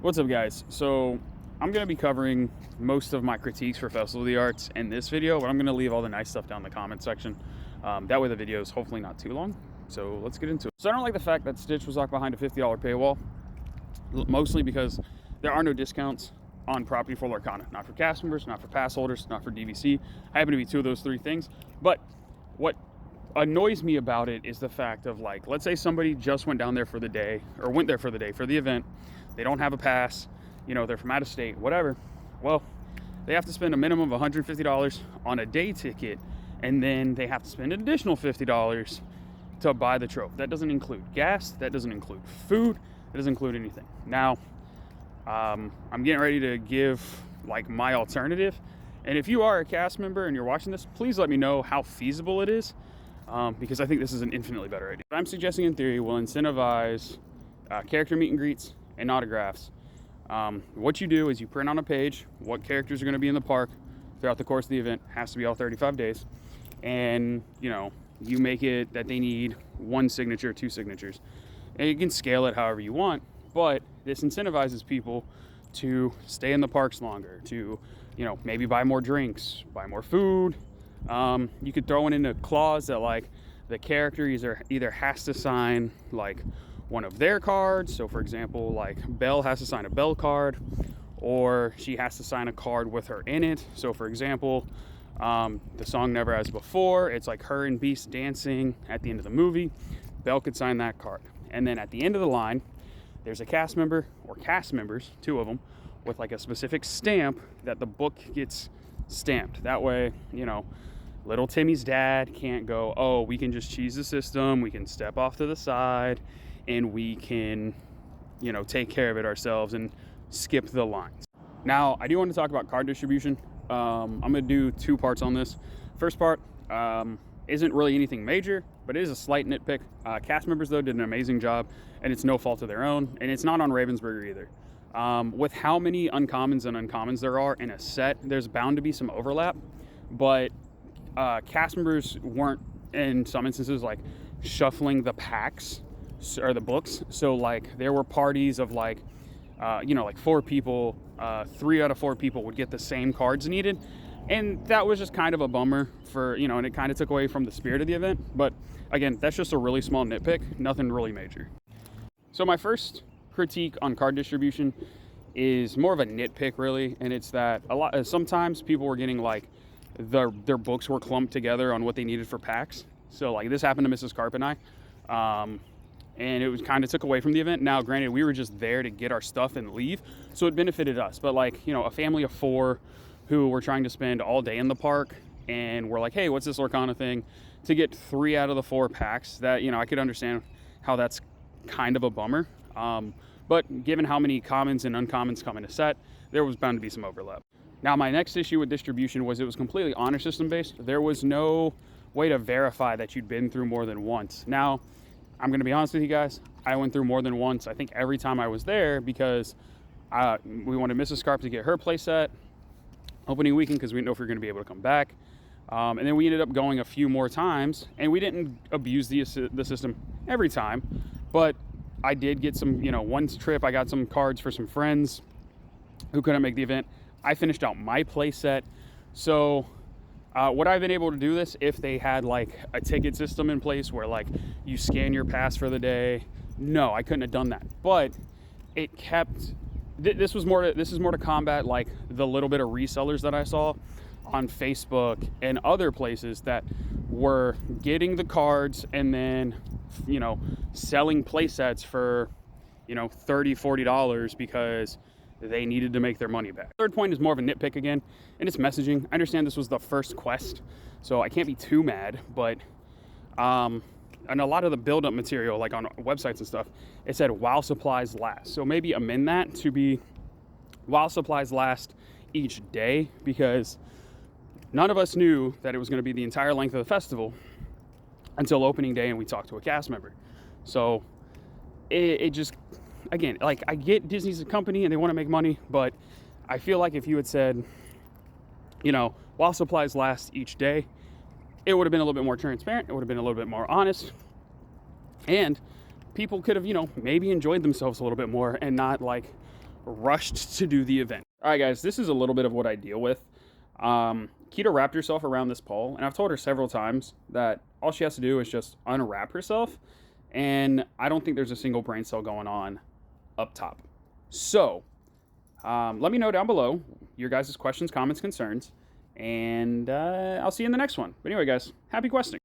What's up, guys? So I'm going to be covering most of my critiques for Festival of the Arts in this video, but I'm going to leave all the nice stuff down in the comment section. That way the video is hopefully not too long. So let's get into it. So I don't like the fact that Stitch was locked behind a $50 paywall, mostly because there are no discounts on property for Lorcana. Not for cast members, not for pass holders, not for DVC. I happen to be two of those three things. But what annoys me about it is the fact of, like, let's say somebody just went down there for the day, or went there for the day for the event. They don't have a pass, you know, they're from out of state, whatever. Well, they have to spend a minimum of $150 on a day ticket, and then they have to spend an additional $50 to buy the trophy. That doesn't include gas, that doesn't include food, that doesn't include anything. Now, I'm getting ready to give like my alternative. And if you are a cast member and you're watching this, please let me know how feasible it is, because I think this is an infinitely better idea. What I'm suggesting in theory will incentivize character meet and greets and autographs. What you do is you print on a page what characters are going to be in the park throughout the course of the event. Has to be all 35 days. And, you know, you make it that they need one signature, two signatures. And you can scale it however you want, but this incentivizes people to stay in the parks longer, to, you know, maybe buy more drinks, buy more food. You could throw it in a clause that, like, the character either has to sign like one of their cards. So for example, like Belle has to sign a Belle card, or she has to sign a card with her in it. So for example, the song Never As Before, it's like her and Beast dancing at the end of the movie. Belle could sign that card. And then at the end of the line, there's a cast member or cast members, two of them, with like a specific stamp that the book gets stamped. That way, you know, little Timmy's dad can't go, oh, we can just cheese the system, we can step off to the side, and we can, you know, take care of it ourselves and skip the lines. Now, I do want to talk about card distribution. I'm going to do two parts on this. First part isn't really anything major, but it is a slight nitpick. Cast members, though, did an amazing job, and it's no fault of their own, and it's not on Ravensburger either. With how many uncommons and uncommons there are in a set, there's bound to be some overlap, but cast members weren't, in some instances, like shuffling the packs or the books. So like there were parties of like, you know, like four people, 3 out of 4 people would get the same cards needed. And that was just kind of a bummer for, you know, and it kind of took away from the spirit of the event. But again, that's just a really small nitpick, nothing really major. So my first critique on card distribution is more of a nitpick, really. And it's that sometimes people were getting like their books were clumped together on what they needed for packs. So like this happened to Mrs. Carp and I. And it was kind of took away from the event. Now, granted, we were just there to get our stuff and leave, so it benefited us. But like, you know, a family of 4 who were trying to spend all day in the park, and we're like, hey, what's this Lorcana thing? To get 3 out of the 4 packs, that, you know, I could understand how that's kind of a bummer. But given how many commons and uncommons come in a set, there was bound to be some overlap. Now, my next issue with distribution was it was completely honor system based. There was no way to verify that you'd been through more than once. Now, I'm going to be honest with you guys, I went through more than once. I think every time I was there, because we wanted Mrs. Scarp to get her playset opening weekend because we didn't know if we were going to be able to come back. And then we ended up going a few more times, and we didn't abuse the system every time. But I did get some, you know, one trip I got some cards for some friends who couldn't make the event. I finished out my playset. So would I have been able to do this if they had like a ticket system in place where like you scan your pass for the day? No, I couldn't have done that. But it kept, this is more to combat like the little bit of resellers that I saw on Facebook and other places that were getting the cards and then, you know, selling play sets for, you know, $30, $40 because they needed to make their money back. Third point is more of a nitpick again, and it's messaging. I understand this was the first quest, so I can't be too mad, but and a lot of the build-up material, like on websites and stuff, it said while supplies last. So maybe amend that to be while supplies last each day, because none of us knew that it was going to be the entire length of the festival until opening day, and we talked to a cast member. So it just, again, like, I get Disney's a company and they want to make money, but I feel like if you had said, you know, while supplies last each day, it would have been a little bit more transparent. It would have been a little bit more honest. And people could have, you know, maybe enjoyed themselves a little bit more and not like rushed to do the event. All right, guys, this is a little bit of what I deal with. Keto wrapped herself around this pole, and I've told her several times that all she has to do is just unwrap herself, and I don't think there's a single brain cell going on up top. So, let me know down below your guys' questions, comments, concerns, and I'll see you in the next one. But anyway, guys, happy questing.